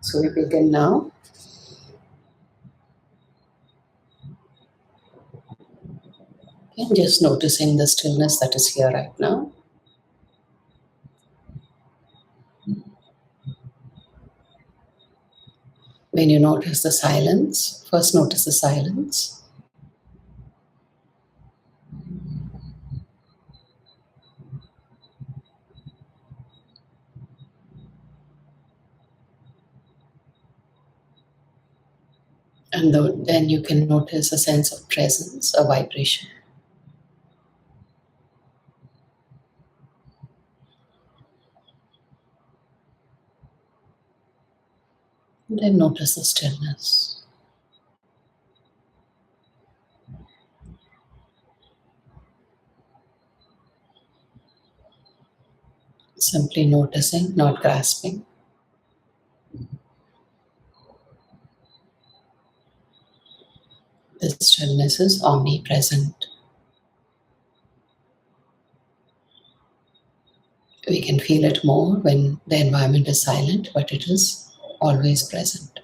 So we begin now. Okay, just noticing the stillness that is here right now. When you notice the silence, first notice the silence. And then you can notice a sense of presence, a vibration. And then notice the stillness. Simply noticing, not grasping. The stillness is omnipresent. We can feel it more when the environment is silent, but it is always present.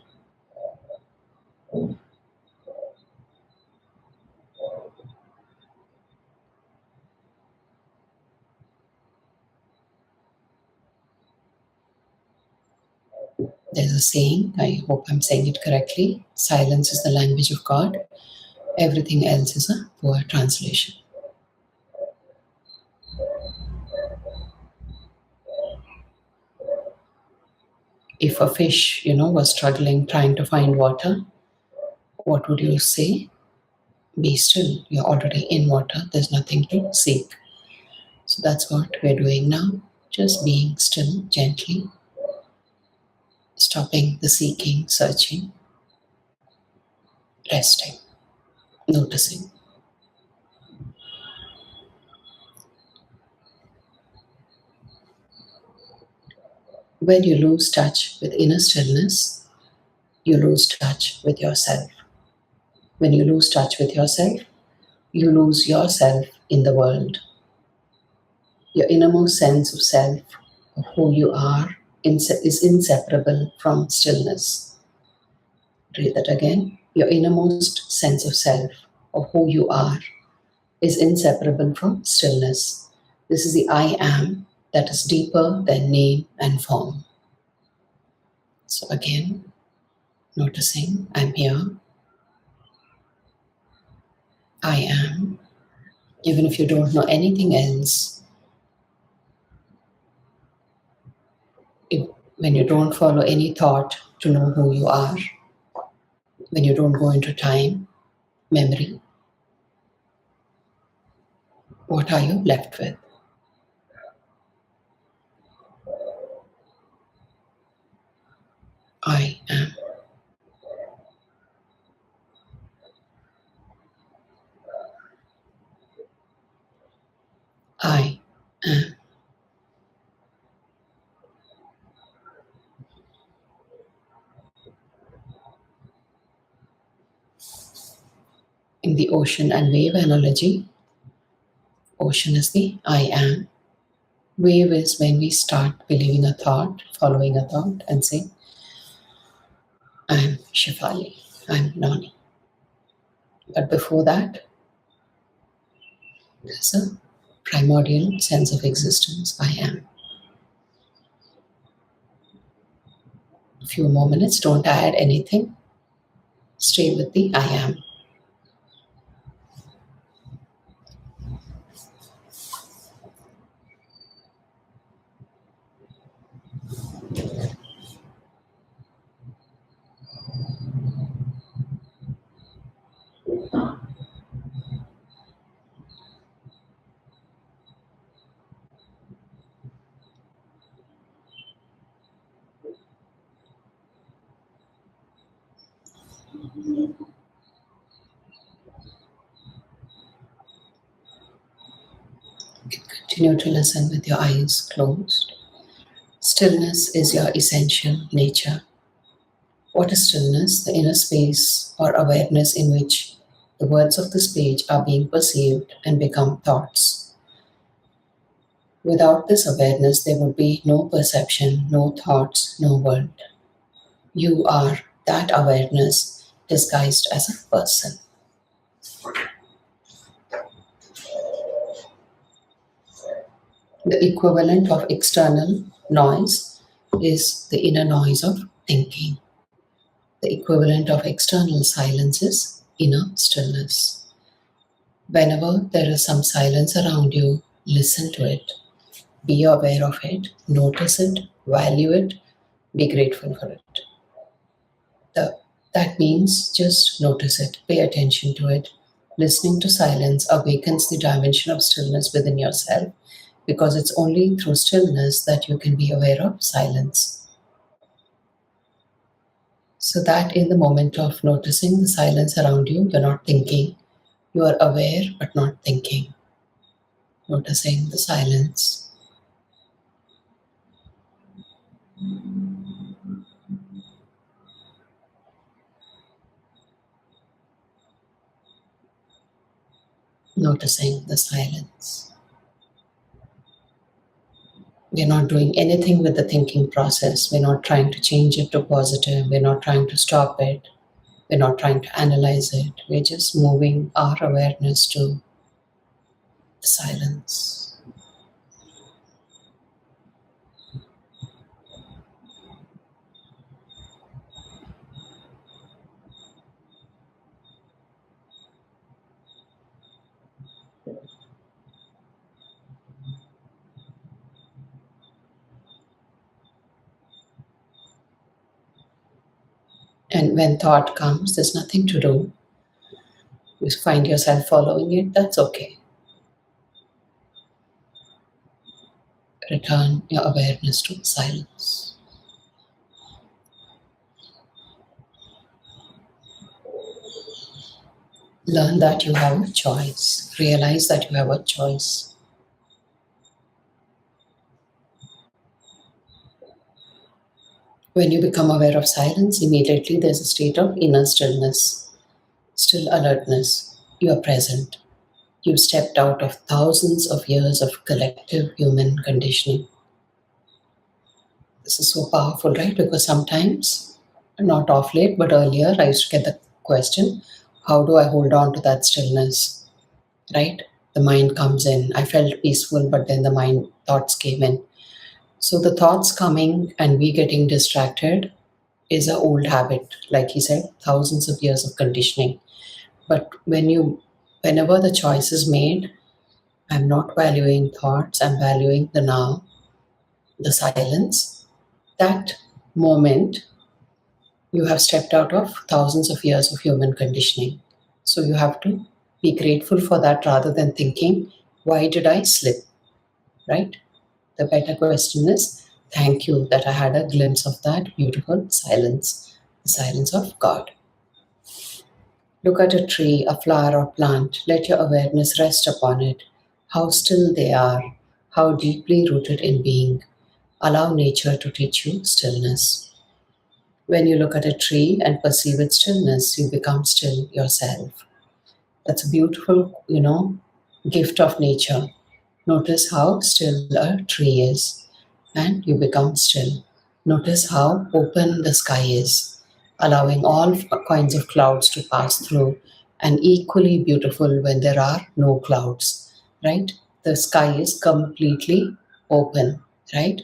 There's a saying, I hope I'm saying it correctly: silence is the language of God. Everything else is a poor translation. If a fish, was struggling trying to find water, what would you say? Be still. You're already in water. There's nothing to seek. So that's what we're doing now. Just being still, gently, stopping the seeking, searching, resting, noticing. When you lose touch with inner stillness, you lose touch with yourself. When you lose touch with yourself, you lose yourself in the world. Your innermost sense of self, of who you are, is inseparable from stillness. Read that again. Your innermost sense of self, of who you are, is inseparable from stillness. This is the I am that is deeper than name and form. So again, noticing I'm here. I am. Even if you don't know anything else, when you don't follow any thought to know who you are, when you don't go into time, memory, what are you left with? I am. I am. In the ocean and wave analogy, ocean is the I am. Wave is when we start believing a thought, following a thought, and saying, I'm Shifali, I'm Nani. But before that, there's a primordial sense of existence, I am. A few more minutes, don't add anything. Stay with the I am. Continue to listen with your eyes closed. Stillness is your essential nature. What is stillness? The inner space or awareness in which the words of this page are being perceived and become thoughts. Without this awareness, there would be no perception, no thoughts, no world. You are that awareness disguised as a person. The equivalent of external noise is the inner noise of thinking. The equivalent of external silence is inner stillness. Whenever there is some silence around you, listen to it. Be aware of it, notice it, value it, be grateful for it. That means just notice it, pay attention to it. Listening to silence awakens the dimension of stillness within yourself, because it's only through stillness that you can be aware of silence. So that in the moment of noticing the silence around you, you're not thinking. You are aware but not thinking. Noticing the silence. Noticing the silence. We're not doing anything with the thinking process. We're not trying to change it to positive. We're not trying to stop it. We're not trying to analyze it. We're just moving our awareness to the silence. And when thought comes, there's nothing to do. You find yourself following it, that's okay. Return your awareness to silence. Learn that you have a choice. Realize that you have a choice. When you become aware of silence, immediately there's a state of inner stillness, still alertness. You are present. You stepped out of thousands of years of collective human conditioning. This is so powerful, right? Because sometimes, not off late, but earlier, I used to get the question, how do I hold on to that stillness? Right? The mind comes in. I felt peaceful, but then the mind thoughts came in. So the thoughts coming and we getting distracted is an old habit, like he said, thousands of years of conditioning. But whenever the choice is made, I'm not valuing thoughts, I'm valuing the now, the silence. That moment, you have stepped out of thousands of years of human conditioning. So you have to be grateful for that rather than thinking, why did I slip? Right? The better question is, thank you that I had a glimpse of that beautiful silence, the silence of God. Look at a tree, a flower, or plant. Let your awareness rest upon it. How still they are, how deeply rooted in being. Allow nature to teach you stillness. When you look at a tree and perceive its stillness, you become still yourself. That's a beautiful, gift of nature. Notice how still a tree is, and you become still. Notice how open the sky is, allowing all kinds of clouds to pass through, and equally beautiful when there are no clouds, right? The sky is completely open, right?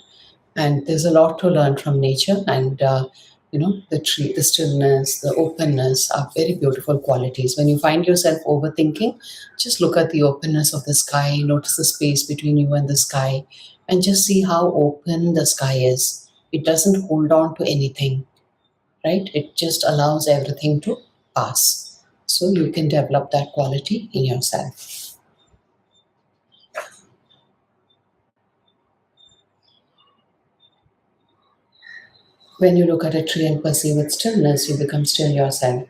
And there's a lot to learn from nature, and the tree, the stillness, the openness are very beautiful qualities. When you find yourself overthinking, just look at the openness of the sky, notice the space between you and the sky, and just see how open the sky is. It doesn't hold on to anything, right? It just allows everything to pass. So you can develop that quality in yourself. When you look at a tree and perceive its stillness, you become still yourself.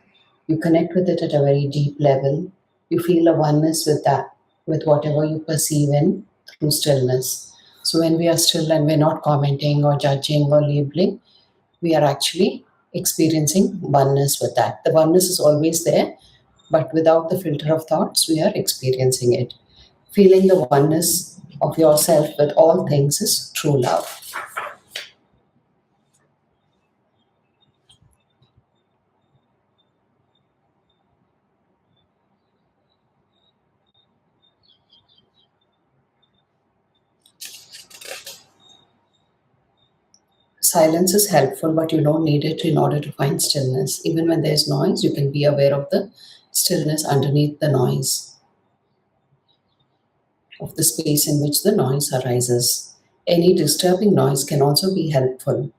You connect with it at a very deep level. You feel a oneness with that, with whatever you perceive in through stillness. So when we are still and we're not commenting or judging or labeling, we are actually experiencing oneness with that. The oneness is always there, but without the filter of thoughts, we are experiencing it. Feeling the oneness of yourself with all things is true love. Silence is helpful, but you don't need it in order to find stillness. Even when there's noise, you can be aware of the stillness underneath the noise, of the space in which the noise arises. Any disturbing noise can also be helpful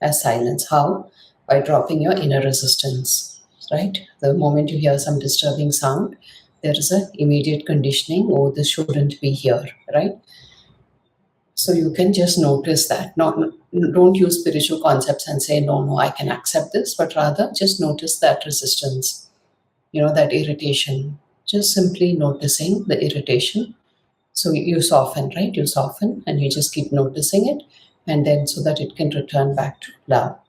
as silence. How? By dropping your inner resistance, right? The moment you hear some disturbing sound, there is an immediate conditioning, oh, this shouldn't be here, right? So you can just notice that. Don't use spiritual concepts and say, no, no, I can accept this, but rather just notice that resistance, that irritation. Just simply noticing the irritation. So you soften, right? You soften and you just keep noticing it, and then so that it can return back to love.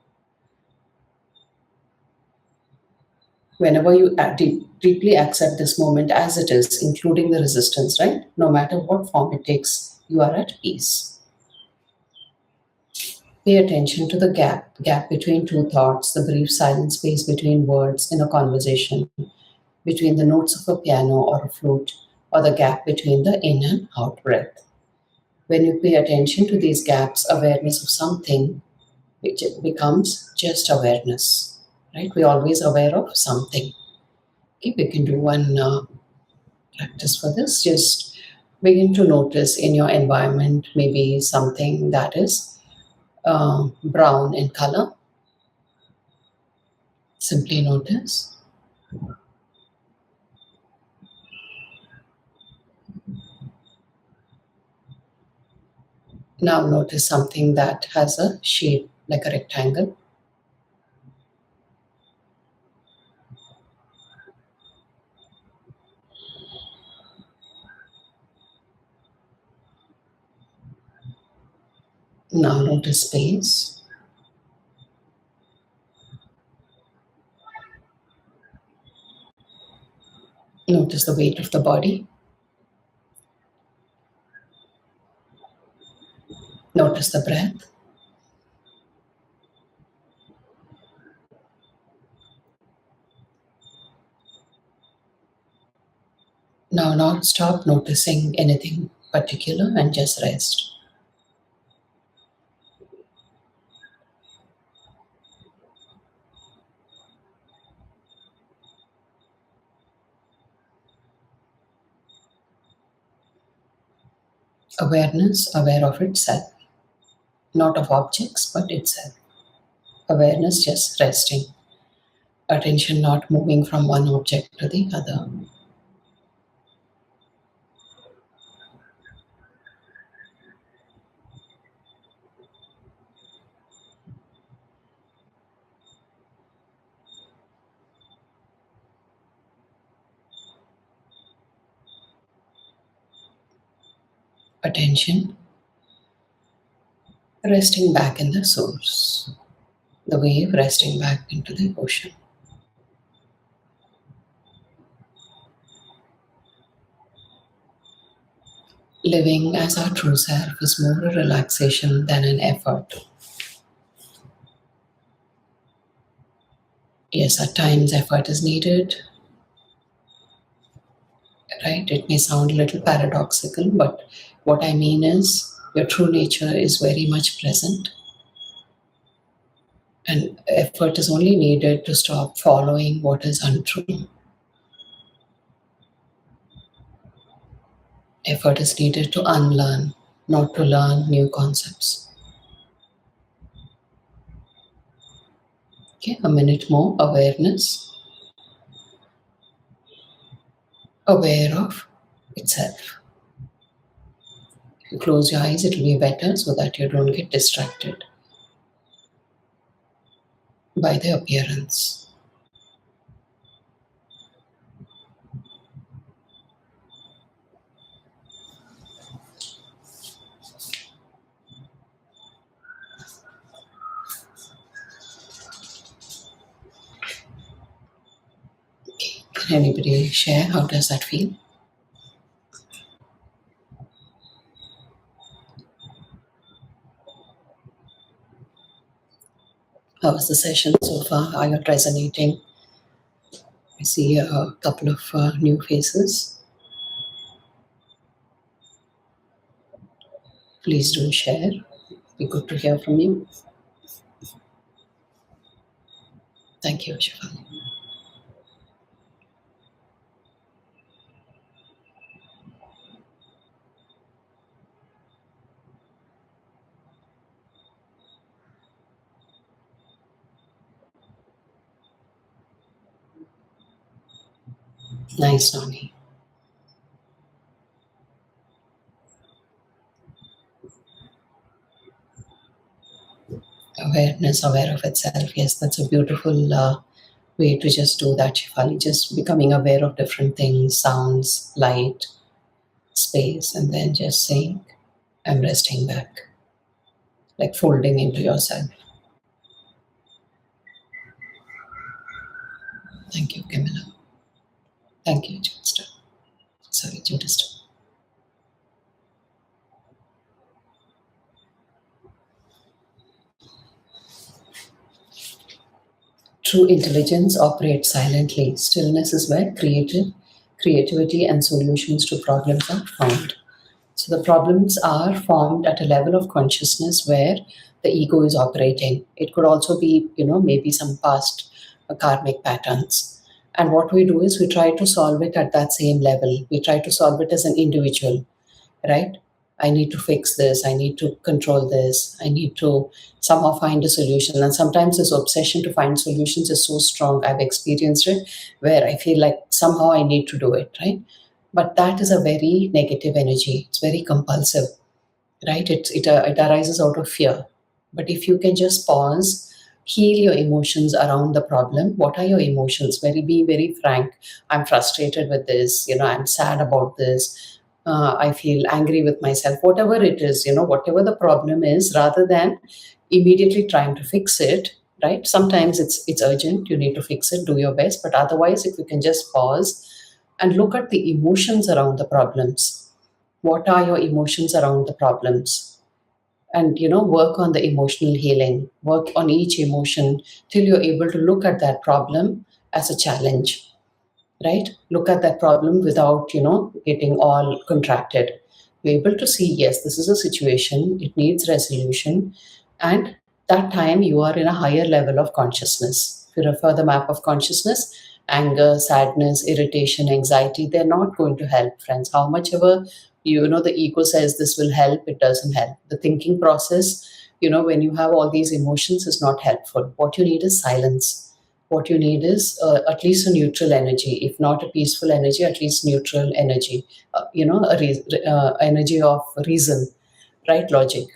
Whenever you deeply accept this moment as it is, including the resistance, right? No matter what form it takes, you are at peace. Pay attention to the gap between two thoughts, the brief silent space between words in a conversation, between the notes of a piano or a flute, or the gap between the in and out breath. When you pay attention to these gaps, awareness of something, which becomes just awareness, right? We're always aware of something. Okay, we can do one practice for this. Just begin to notice in your environment maybe something that is brown in color. Simply notice. Now notice something that has a shape like a rectangle. Now notice space. Notice the weight of the body. Notice the breath. Now not stop noticing anything particular and just rest. Awareness, aware of itself, not of objects, but itself. Awareness just resting. Attention not moving from one object to the other. Attention resting back in the source. The wave resting back into the ocean. Living as our true self is more a relaxation than an effort. Yes, at times effort is needed, right? It may sound a little paradoxical, but what I mean is your true nature is very much present, and effort is only needed to stop following what is untrue. Effort is needed to unlearn, not to learn new concepts. Okay, a minute more. Awareness, aware of itself. If you close your eyes, it will be better so that you don't get distracted by the appearance. Can anybody share how does that feel? How was the session so far? Are you resonating? I see a couple of new faces. Please do share. Be good to hear from you. Thank you, Shivali. Nice, Nani. Awareness, aware of itself. Yes, that's a beautiful way to just do that, Shivali. Just becoming aware of different things, sounds, light, space, and then just saying, I'm resting back, like folding into yourself. Thank you, Camilla. Thank you, Judith. Sorry, Judith. True intelligence operates silently. Stillness is where creativity and solutions to problems are found. So the problems are formed at a level of consciousness where the ego is operating. It could also be, maybe some past karmic patterns. And what we do is we try to solve it at that same level. We try to solve it as an individual, right? I need to fix this. I need to control this. I need to somehow find a solution. And sometimes this obsession to find solutions is so strong. I've experienced it where I feel like somehow I need to do it, right? But that is a very negative energy. It's very compulsive, right? It arises out of fear. But if you can just pause, heal your emotions around the problem. What are your emotions? Be very frank. I'm frustrated with this. I'm sad about this. I feel angry with myself. Whatever it is, whatever the problem is, rather than immediately trying to fix it. Right? Sometimes it's urgent. You need to fix it. Do your best. But otherwise, if you can just pause and look at the emotions around the problems. What are your emotions around the problems? And work on the emotional healing, work on each emotion till you're able to look at that problem as a challenge, right? Look at that problem without getting all contracted. You're able to see, yes, this is a situation, it needs resolution, and that time you are in a higher level of consciousness. If you refer the map of consciousness, anger, sadness, irritation, anxiety, they're not going to help, friends. How much ever the ego says this will help, it doesn't help. The thinking process, when you have all these emotions, is not helpful. What you need is silence. What you need is at least a neutral energy, if not a peaceful energy, at least neutral energy, energy of reason, right? Logic.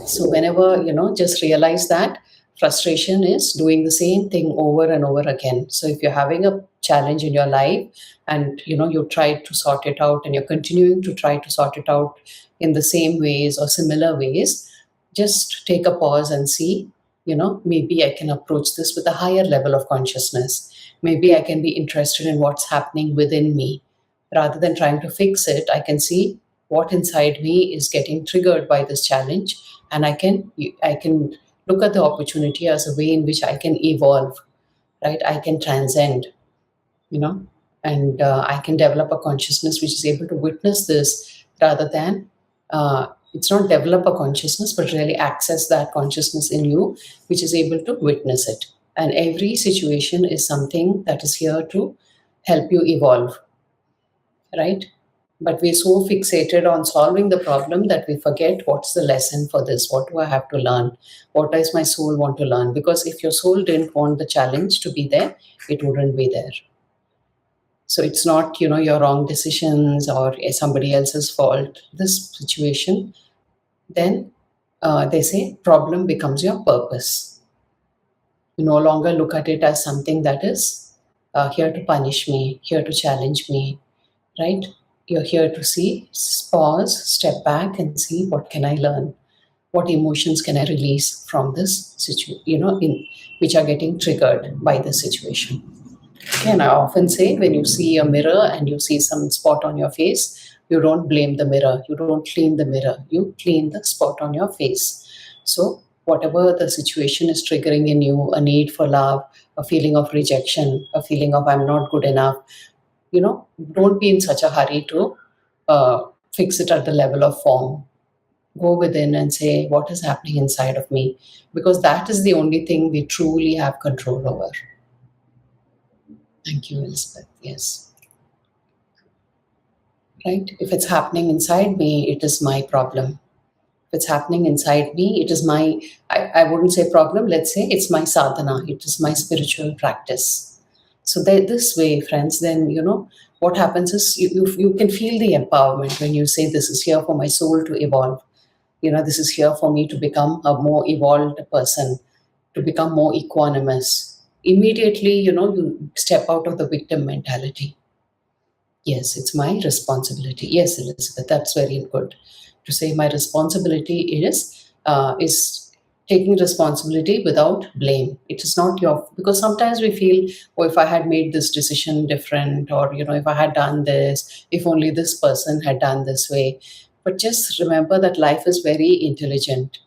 So whenever, just realize that frustration is doing the same thing over and over again. So if you're having a challenge in your life and, you try to sort it out and you're continuing to try to sort it out in the same ways or similar ways, just take a pause and see, maybe I can approach this with a higher level of consciousness. Maybe I can be interested in what's happening within me. Rather than trying to fix it, I can see what inside me is getting triggered by this challenge, and I can look at the opportunity as a way in which I can evolve, right? I can transcend, you know, and I can develop a consciousness which is able to witness this rather than it's not develop a consciousness, but really access that consciousness in you, which is able to witness it. And every situation is something that is here to help you evolve, right? But we're so fixated on solving the problem that we forget what's the lesson for this. What do I have to learn? What does my soul want to learn? Because if your soul didn't want the challenge to be there, it wouldn't be there. So it's not, your wrong decisions or somebody else's fault. This situation, then they say problem becomes your purpose. You no longer look at it as something that is here to punish me, here to challenge me, right? You're here to see, pause, step back and see what can I learn? What emotions can I release from this situation, which are getting triggered by the situation. And I often say when you see a mirror and you see some spot on your face, you don't blame the mirror, you don't clean the mirror, you clean the spot on your face. So, whatever the situation is triggering in you, a need for love, a feeling of rejection, a feeling of I'm not good enough, don't be in such a hurry to fix it at the level of form. Go within and say, what is happening inside of me? Because that is the only thing we truly have control over. Thank you, Elizabeth. Yes. Right? If it's happening inside me, it is my problem. If it's happening inside me, it is my, I wouldn't say problem, let's say it's my sadhana, it is my spiritual practice. So this way, friends, then, what happens is you can feel the empowerment when you say, this is here for my soul to evolve. This is here for me to become a more evolved person, to become more equanimous. Immediately, you step out of the victim mentality. Yes, it's my responsibility. Yes, Elizabeth, that's very good to say. My responsibility is taking responsibility without blame. It is not your, because sometimes we feel, oh, if I had made this decision different, or if I had done this, if only this person had done this way. But just remember that life is very intelligent,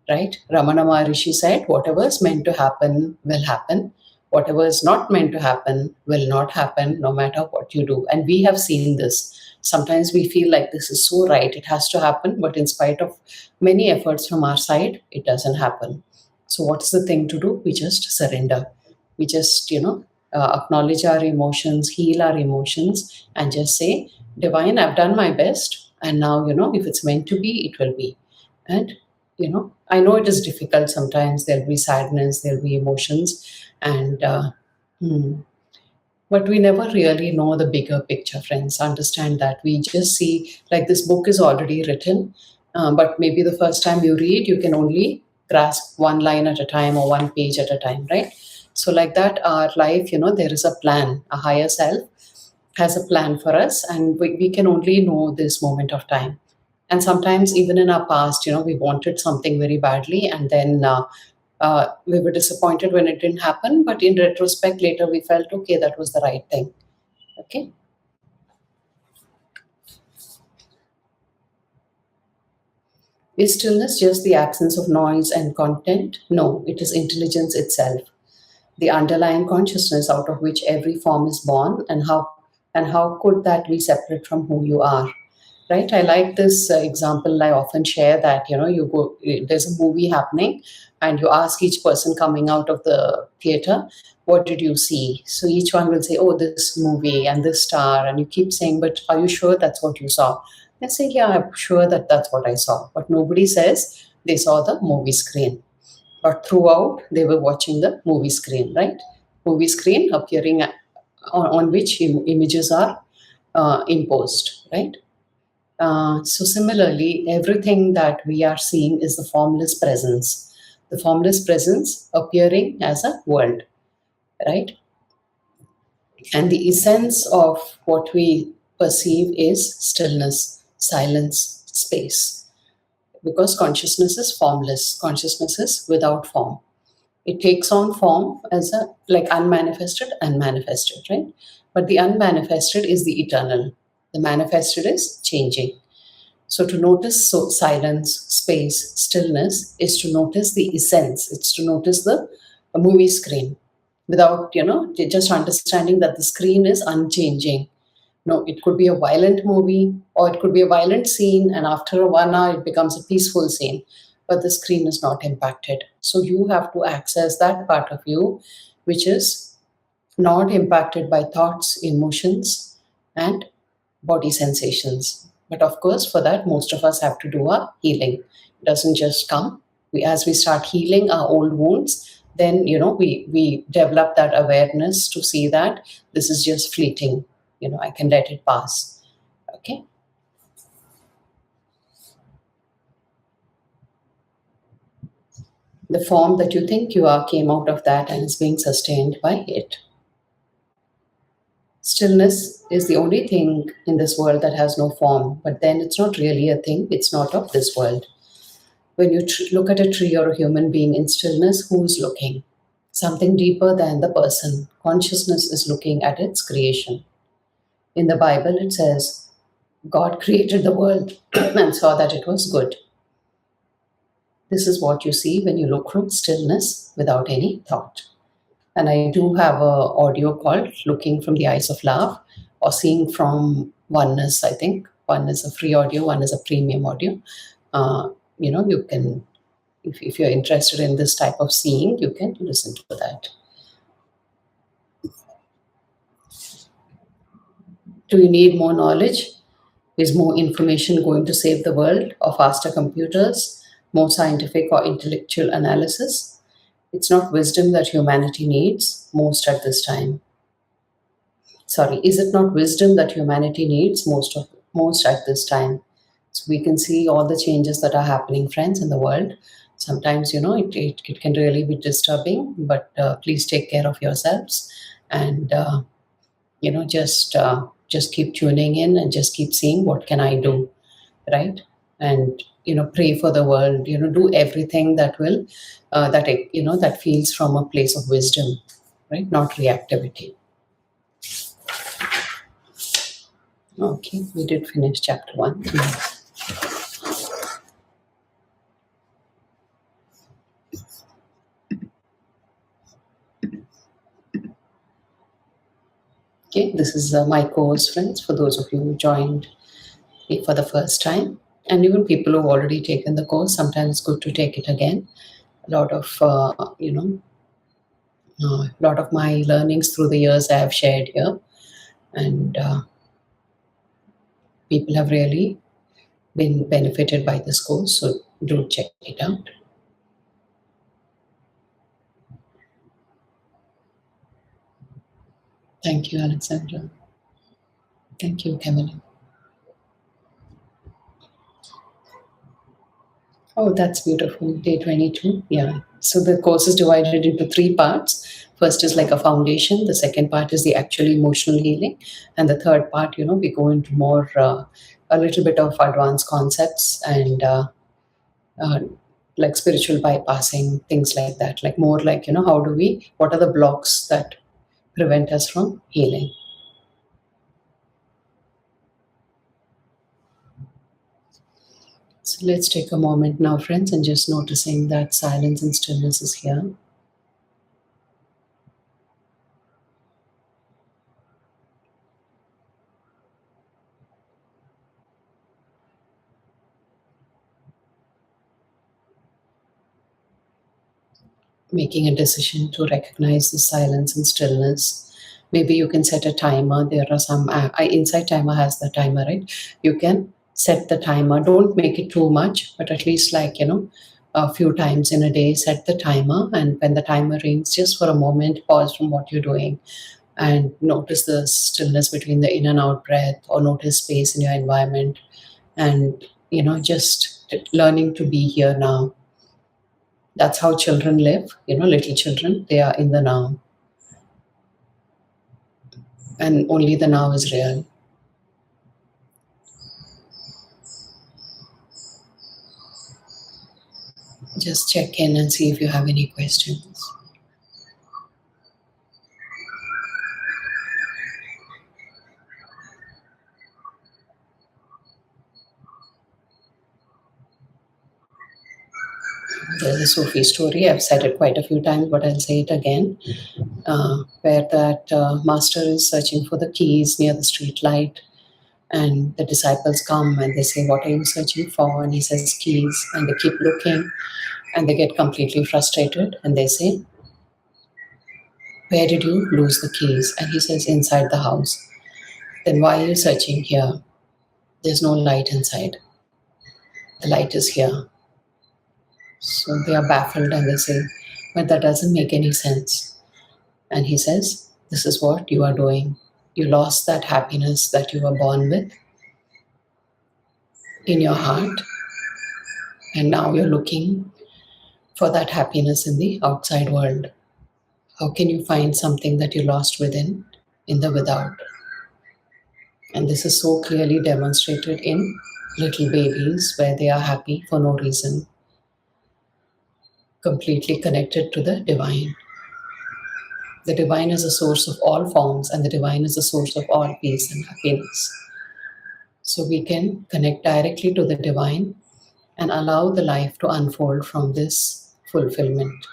right? Ramana Maharishi said, whatever is meant to happen will happen. Whatever is not meant to happen will not happen, no matter what you do. And we have seen this. Sometimes we feel like this is so right, it has to happen, but in spite of many efforts from our side, it doesn't happen. So, what is the thing to do? We just surrender. We just, acknowledge our emotions, heal our emotions, and just say, Divine, I've done my best. And now, if it's meant to be, it will be. And I know it is difficult sometimes. There'll be sadness, there'll be emotions, and hmm, but we never really know the bigger picture, friends. Understand that. We just see, like, this book is already written, but maybe the first time you read, you can only grasp one line at a time or one page at a time, right? So like that, our life, there is a plan. A higher self has a plan for us, and we can only know this moment of time. And sometimes even in our past, we wanted something very badly, and then we were disappointed when it didn't happen, but in retrospect later we felt, okay, that was the right thing. Okay. Is stillness just the absence of noise and content? No, it is intelligence itself, the underlying consciousness out of which every form is born. And how could that be separate from who you are? Right? I like this example. I often share that, you go, there's a movie happening, and you ask each person coming out of the theater, what did you see? So each one will say, oh, this movie and this star, and you keep saying, but are you sure that's what you saw? They say, yeah, I'm sure that that's what I saw, but nobody says they saw the movie screen. But throughout, they were watching the movie screen, right? Movie screen appearing on which images are imposed, right? So similarly, everything that we are seeing is the formless presence appearing as a world, right? And the essence of what we perceive is stillness, silence, space. Because consciousness is formless, consciousness is without form. It takes on form as a, like, unmanifested and manifested, right? But the unmanifested is the eternal. The manifested is changing. So to notice silence, space, stillness is to notice the essence. It's to notice the movie screen without, just understanding that the screen is unchanging. No, it could be a violent movie, or it could be a violent scene, and after 1 hour it becomes a peaceful scene, but the screen is not impacted. So you have to access that part of you which is not impacted by thoughts, emotions, and body sensations. But of course, for that, most of us have to do a healing. It doesn't just come. As we start healing our old wounds, then we develop that awareness to see that this is just fleeting. I can let it pass. Okay. The form that you think you are came out of that and is being sustained by it. Stillness is the only thing in this world that has no form, but then it's not really a thing. It's not of this world. When you look at a tree or a human being in stillness, who is looking? Something deeper than the person. Consciousness is looking at its creation. In the Bible, it says, God created the world and saw that it was good. This is what you see when you look from stillness without any thought. And I do have a audio called Looking from the Eyes of Love, or Seeing from Oneness, I think. One is a free audio, one is a premium audio. You can, if you're interested in this type of seeing, you can listen to that. Do you need more knowledge? Is more information going to save the world, or faster computers, more scientific or intellectual analysis? It's not wisdom that humanity needs most at this time. Sorry, is it not wisdom that humanity needs most at this time? So we can see all the changes that are happening, friends, in the world. Sometimes, it can really be disturbing, but please take care of yourselves, and just keep tuning in and just keep seeing what can I do, right? And pray for the world. Do everything that will that feels from a place of wisdom, right? Not reactivity. Okay, we did finish chapter 1. Okay, this is my course, friends, for those of you who joined it for the first time. And even people who've already taken the course, sometimes it's good to take it again. A lot of, lot of my learnings through the years I have shared here. And people have really been benefited by this course, so do check it out. Thank you, Alexandra. Thank you, Camilla. Oh, that's beautiful. Day 22. Yeah. So the course is divided into 3 parts. First is like a foundation. The second part is the actual emotional healing. And the third part, we go into more, a little bit of advanced concepts and uh, like spiritual bypassing, things like that. Like more like, what are the blocks that prevent us from healing? So let's take a moment now, friends, and just noticing that silence and stillness is here. Making a decision to recognize the silence and stillness. Maybe you can set a timer. There are some Insight Timer has the timer, right? You can set the timer. Don't make it too much, but at least like a few times in a day, set the timer. And when the timer rings, just for a moment, pause from what you're doing and notice the stillness between the in and out breath, or notice space in your environment, and just learning to be here now. That's how children live, little children, they are in the now. And only the now is real. Just check in and see if you have any questions. There's a Sufi story, I've said it quite a few times, but I'll say it again, where that master is searching for the keys near the street light. And the disciples come and they say, "What are you searching for?" And he says, "Keys." And they keep looking and they get completely frustrated and they say, "Where did you lose the keys?" And he says, "Inside the house." "Then why are you searching here? There's no light inside. The light is here." So they are baffled and they say, "But that doesn't make any sense." And he says, "This is what you are doing. You lost that happiness that you were born with in your heart, and now you're looking for that happiness in the outside world. How can you find something that you lost within in the without?" And this is so clearly demonstrated in little babies, where they are happy for no reason, completely connected to the divine. The divine is the source of all forms, and the divine is the source of all peace and happiness. So we can connect directly to the divine and allow the life to unfold from this fulfillment.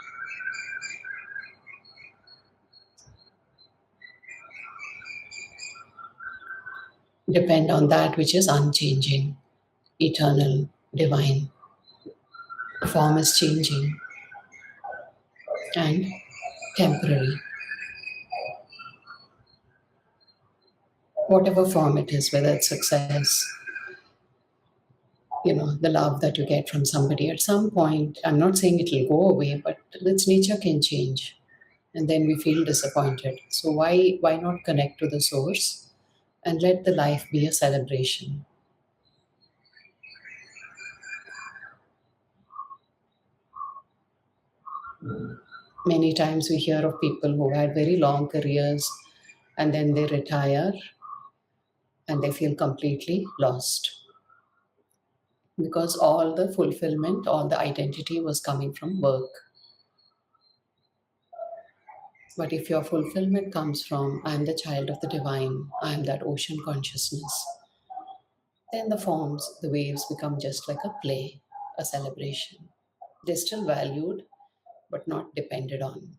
Depend on that which is unchanging, eternal, divine. Form is changing and temporary. Whatever form it is, whether it's success, the love that you get from somebody at some point, I'm not saying it'll go away, but its nature can change. And then we feel disappointed. So why not connect to the source and let the life be a celebration? Many times we hear of people who had very long careers and then they retire and they feel completely lost because all the fulfillment, all the identity was coming from work. But if your fulfillment comes from, I am the child of the divine, I am that ocean consciousness, then the forms, the waves become just like a play, a celebration. They're still valued, but not depended on.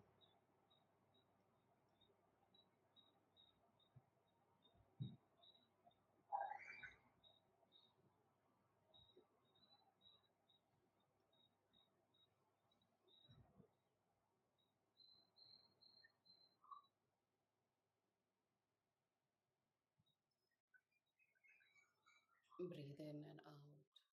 Breathe in and out.